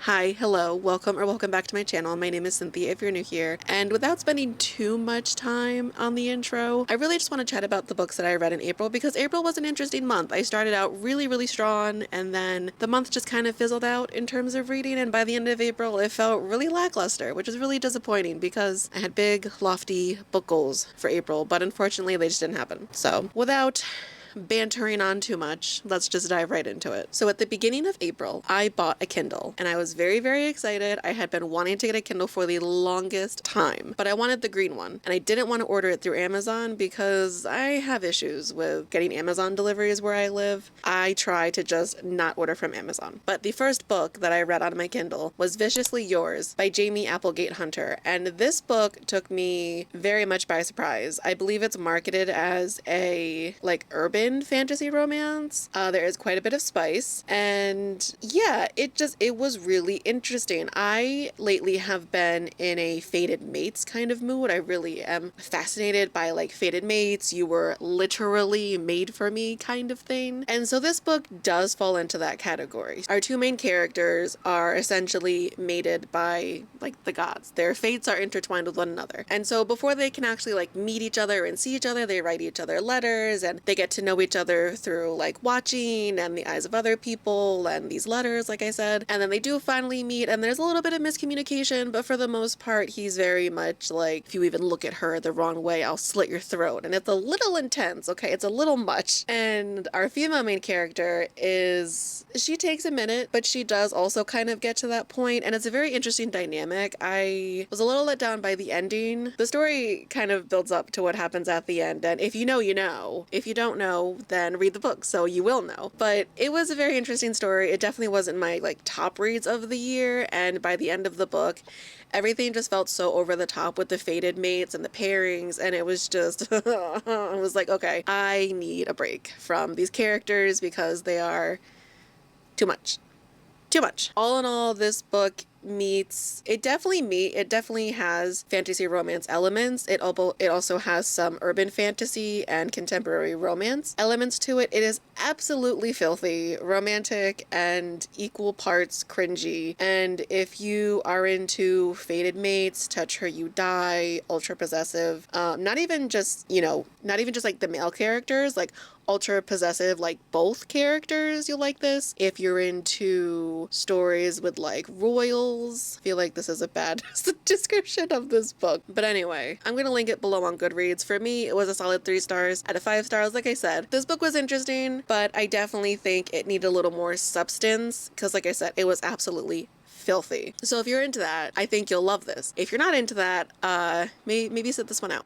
Hi, hello, welcome back to my channel. My name is Cynthia if you're new here. And without spending too much time on the intro, I really just want to chat about the books that I read in April because April was an interesting month. I started out really strong and then the month just kind of fizzled out in terms of reading, and by the end of April it felt really lackluster, which is really disappointing because I had big, lofty book goals for April, but unfortunately they just didn't happen. So without bantering on too much, let's just dive right into it. So at the beginning of April, I bought a Kindle and I was very excited. I had been wanting to get a Kindle for the longest time, but I wanted the green one and I didn't want to order it through Amazon because I have issues with getting Amazon deliveries where I live. I try to just not order from Amazon. But the first book that I read on my Kindle was Viciously Yours by Jamie Applegate Hunter, and this book took me very much by surprise. I believe it's marketed as a urban fantasy romance. There is quite a bit of spice, and yeah, it was really interesting. I lately have been in a fated mates kind of mood. I really am fascinated by fated mates. You were literally made for me kind of thing. And so this book does fall into that category. Our two main characters are essentially mated by the gods. Their fates are intertwined with one another. And so before they can actually meet each other and see each other, they write each other letters and they get to know each other through watching and the eyes of other people and these letters, like I said. And then they do finally meet and there's a little bit of miscommunication, but for the most part he's very much if you even look at her the wrong way, I'll slit your throat. And it's a little intense, okay? It's a little much. And our female main character she takes a minute, but she does also kind of get to that point, and it's a very interesting dynamic. I was a little let down by the ending. The story kind of builds up to what happens at the end, and if you know, you know. If you don't know, then read the book so you will know. But it was a very interesting story. It definitely wasn't my top reads of the year, and by the end of the book everything just felt so over the top with the fated mates and the pairings, and it was just I was like, okay, I need a break from these characters because they are too much. Too much. All in all, this book it definitely has fantasy romance elements. It also has some urban fantasy and contemporary romance elements to it. It is absolutely filthy, romantic, and equal parts cringy. And if you are into fated mates, touch her you die, ultra possessive, not even just the male characters, ultra possessive, both characters, you'll like this. If you're into stories with royals, I feel like this is a bad description of this book. But anyway, I'm gonna link it below on Goodreads. For me, it was a solid 3 stars out of 5 stars. Like I said, this book was interesting, but I definitely think it needed a little more substance because, like I said, it was absolutely filthy. So if you're into that, I think you'll love this. If you're not into that, maybe sit this one out.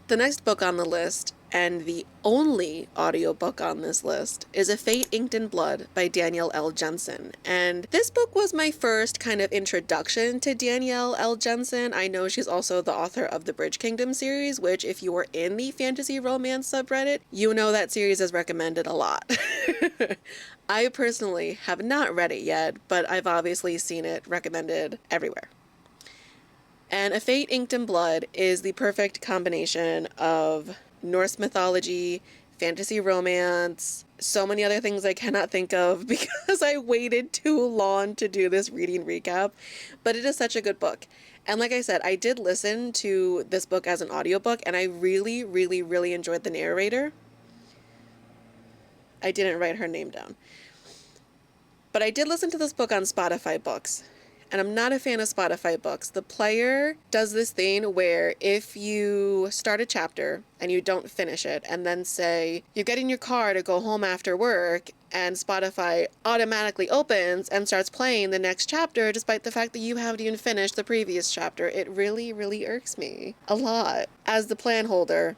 The next book on the list, and the only audiobook on this list, is A Fate Inked in Blood by Danielle L. Jensen. And this book was my first kind of introduction to Danielle L. Jensen. I know she's also the author of the Bridge Kingdom series, which if you are in the fantasy romance subreddit, you know that series is recommended a lot. I personally have not read it yet, but I've obviously seen it recommended everywhere. And A Fate Inked in Blood is the perfect combination of Norse mythology, fantasy romance, so many other things I cannot think of because I waited too long to do this reading recap, but it is such a good book. And like I said, I did listen to this book as an audiobook, and I really enjoyed the narrator. I didn't write her name down. But I did listen to this book on Spotify Books. And I'm not a fan of Spotify Books. The player does this thing where if you start a chapter and you don't finish it and then say you get in your car to go home after work, and Spotify automatically opens and starts playing the next chapter despite the fact that you haven't even finished the previous chapter. It really irks me a lot. As the plan holder,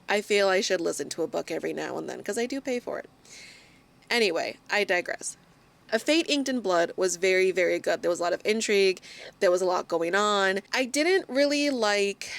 I feel I should listen to a book every now and then because I do pay for it. Anyway, I digress. A Fate Inked in Blood was very good. There was a lot of intrigue. There was a lot going on. I didn't really like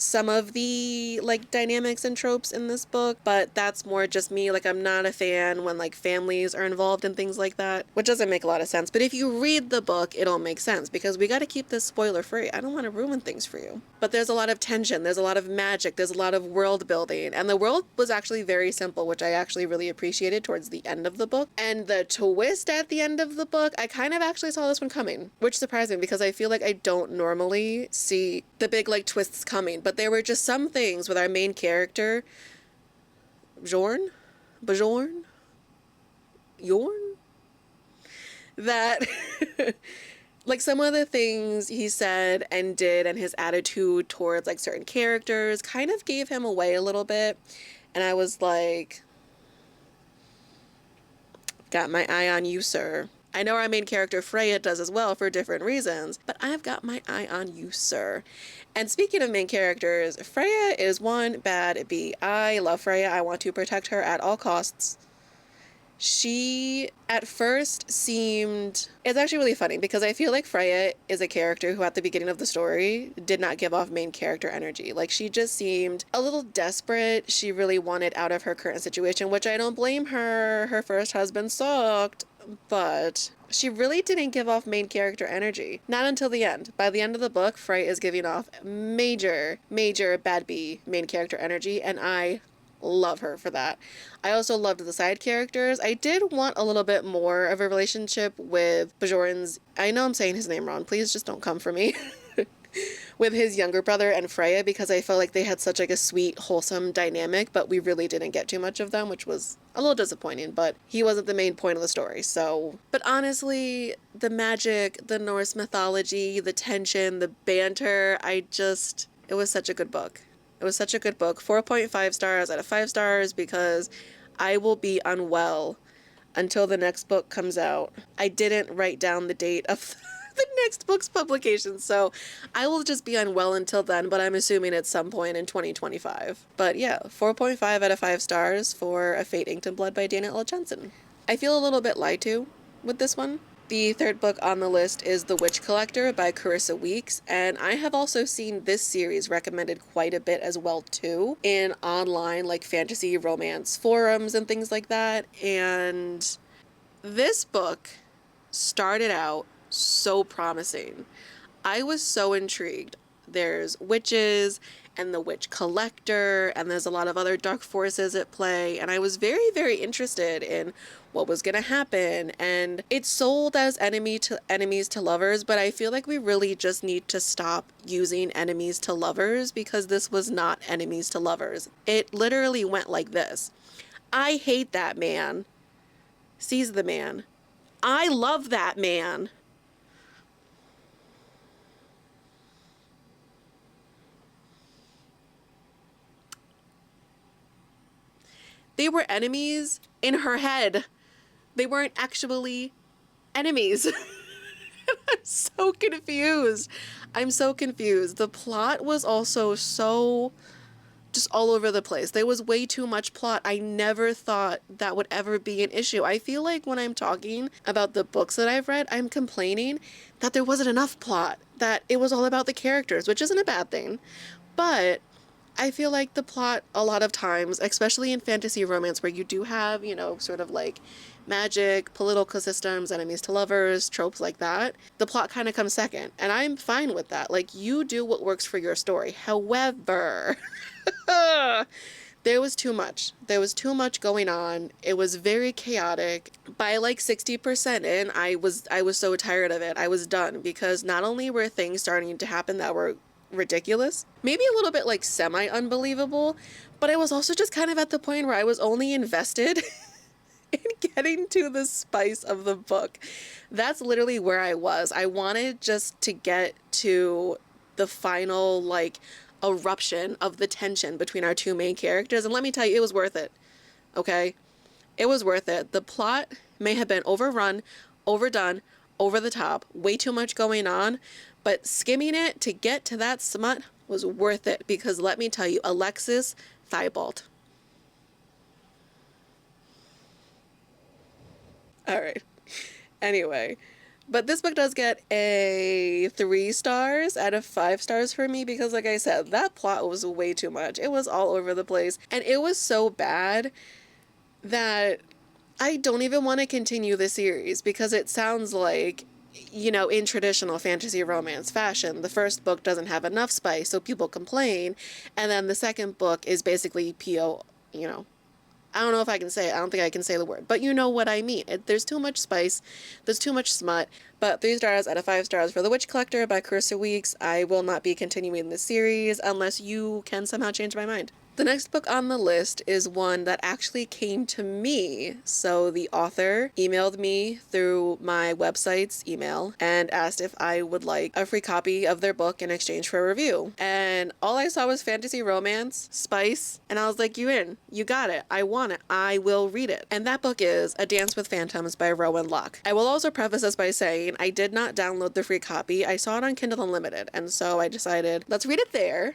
some of the like dynamics and tropes in this book, but that's more just me. Like, I'm not a fan when like families are involved in things like that, which doesn't make a lot of sense. But if you read the book, it'll make sense because we got to keep this spoiler free. I don't want to ruin things for you. But there's a lot of tension, there's a lot of magic, there's a lot of world building, and the world was actually very simple, which I actually really appreciated towards the end of the book. And the twist at the end of the book, I kind of actually saw this one coming, which surprised me because I feel like I don't normally see the big like twists coming. But there were just some things with our main character, Bjorn, Yorn, that like some of the things he said and did and his attitude towards like certain characters kind of gave him away a little bit. And I was like, got my eye on you, sir. I know our main character Freya does as well for different reasons, but I've got my eye on you, sir. And speaking of main characters, Freya is one bad bee. I love Freya. I want to protect her at all costs. She at first seemed, it's actually really funny because I feel like Freya is a character who at the beginning of the story did not give off main character energy. Like, she just seemed a little desperate. She really wanted out of her current situation, which I don't blame her. Her first husband sucked, but she really didn't give off main character energy. Not until the end. By the end of the book, Freya is giving off major bad bee main character energy, and I love her for that. I also loved the side characters. I did want a little bit more of a relationship with Bjorn's, I know I'm saying his name wrong, please just don't come for me, with his younger brother and Freya, because I felt like they had such like a sweet, wholesome dynamic, but we really didn't get too much of them, which was a little disappointing, but he wasn't the main point of the story, so. But honestly, the magic, the Norse mythology, the tension, the banter, it was such a good book. It was such a good book. 4.5 stars out of 5 stars because I will be unwell until the next book comes out. I didn't write down the date of the next book's publication, so I will just be unwell until then, but I'm assuming at some point in 2025. But yeah, 4.5 out of 5 stars for A Fate Inked in Blood by Danielle Jensen. I feel a little bit lied to with this one. The third book on the list is The Witch Collector by Charissa Weeks, and I have also seen this series recommended quite a bit as well too in online like fantasy romance forums and things like that. And this book started out so promising. I was so intrigued. There's witches and the witch collector, and there's a lot of other dark forces at play, and I was very interested in what was gonna happen. And it's sold as enemies to lovers, but I feel like we really just need to stop using enemies to lovers, because this was not enemies to lovers. It literally went like this: I hate that man. Seize the man. I love that man. They were enemies in her head. They weren't actually enemies. I'm so confused. I'm so confused. The plot was also so just all over the place. There was way too much plot. I never thought that would ever be an issue. I feel like when I'm talking about the books that I've read, I'm complaining that there wasn't enough plot, that it was all about the characters, which isn't a bad thing. But I feel like the plot a lot of times, especially in fantasy romance where you do have, you know, sort of like magic, political systems, enemies to lovers, tropes like that, the plot kind of comes second. And I'm fine with that. Like, you do what works for your story. However, there was too much. There was too much going on. It was very chaotic. By like 60% in, I was so tired of it. I was done, because not only were things starting to happen that were ridiculous, maybe a little bit like semi-unbelievable, but I was also just kind of at the point where I was only invested in getting to the spice of the book. That's literally where I was. I wanted just to get to the final like eruption of the tension between our two main characters, and let me tell you, it was worth it. Okay? It was worth it. The plot may have been overrun, overdone, over the top, way too much going on, but skimming it to get to that smut was worth it, because let me tell you, Alexis Thibault. All right. Anyway, But this book does get a 3 stars out of 5 stars for me because, like I said, that plot was way too much. It was all over the place, and it was so bad that I don't even want to continue the series because it sounds like, you know, in traditional fantasy romance fashion, the first book doesn't have enough spice, so people complain, and then the second book is basically PO, you know, I don't know if I can say it. I don't think I can say the word, but you know what I mean. There's too much spice, there's too much smut, but 3 stars out of 5 stars for The Witch Collector by Charissa Weeks. I will not be continuing this series unless you can somehow change my mind. The next book on the list is one that actually came to me. So the author emailed me through my website's email and asked if I would like a free copy of their book in exchange for a review. And all I saw was fantasy romance, spice, and I was like, you in, you got it, I want it, I will read it. And that book is A Dance with Phantoms by Rowan Locke. I will also preface this by saying I did not download the free copy. I saw it on Kindle Unlimited, and so I decided, let's read it there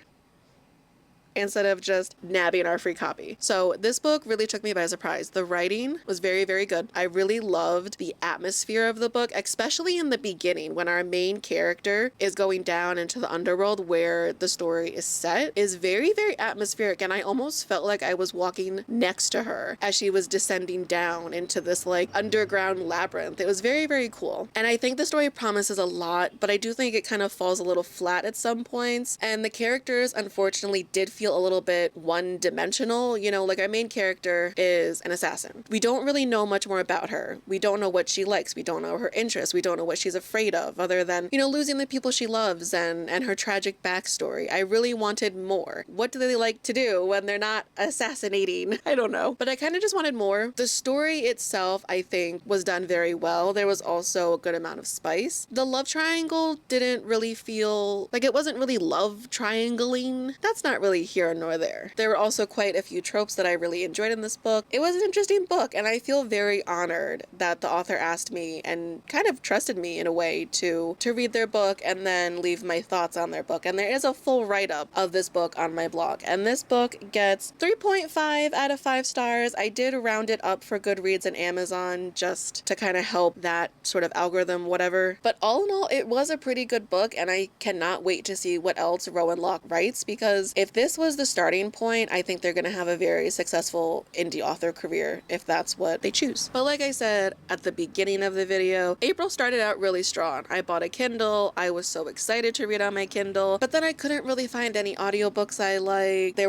instead of just nabbing our free copy. So this book really took me by surprise. The writing was very, very good. I really loved the atmosphere of the book, especially in the beginning when our main character is going down into the underworld where the story is set, is very, very atmospheric. And I almost felt like I was walking next to her as she was descending down into this like underground labyrinth. It was very, very cool. And I think the story promises a lot, but I do think it kind of falls a little flat at some points. And the characters, unfortunately, did feel a little bit one-dimensional. You know, like our main character is an assassin. We don't really know much more about her. We don't know what she likes. We don't know her interests. We don't know what she's afraid of other than, you know, losing the people she loves and her tragic backstory. I really wanted more. What do they like to do when they're not assassinating? I don't know. But I kind of just wanted more. The story itself, I think, was done very well. There was also a good amount of spice. The love triangle didn't really feel like it wasn't really love triangling. That's not really here nor there. There were also quite a few tropes that I really enjoyed in this book. It was an interesting book, and I feel very honored that the author asked me and kind of trusted me in a way to read their book and then leave my thoughts on their book. And there is a full write-up of this book on my blog, and this book gets 3.5 out of 5 stars. I did round it up for Goodreads and Amazon just to kind of help that sort of algorithm, whatever. But all in all, it was a pretty good book, and I cannot wait to see what else Rowan Locke writes, because if this was the starting point, I think they're going to have a very successful indie author career if that's what they choose. But like I said at the beginning of the video, April started out really strong. I bought a Kindle. I was so excited to read on my Kindle, but then I couldn't really find any audiobooks I liked.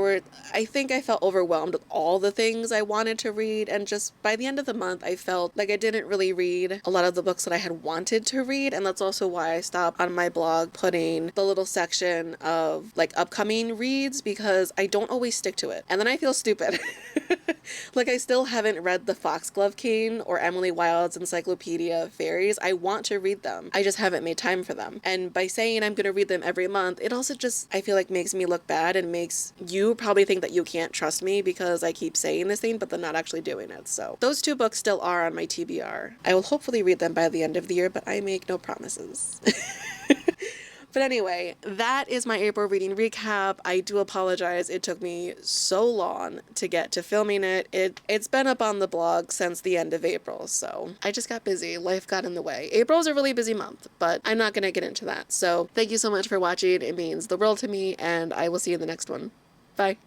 I think I felt overwhelmed with all the things I wanted to read, and just by the end of the month, I felt like I didn't really read a lot of the books that I had wanted to read, and that's also why I stopped on my blog putting the little section of like upcoming reads, because I don't always stick to it. And then I feel stupid. Like I still haven't read The Foxglove King or Emily Wilde's Encyclopedia of Fairies. I want to read them. I just haven't made time for them. And by saying I'm going to read them every month, it also just, I feel like makes me look bad and makes you probably think that you can't trust me because I keep saying this thing, but then not actually doing it. So those 2 books still are on my TBR. I will hopefully read them by the end of the year, but I make no promises. But anyway, that is my April reading recap. I do apologize. It took me so long to get to filming it. It's been up on the blog since the end of April, so I just got busy. Life got in the way. April is a really busy month, but I'm not going to get into that. So thank you so much for watching. It means the world to me, and I will see you in the next one. Bye.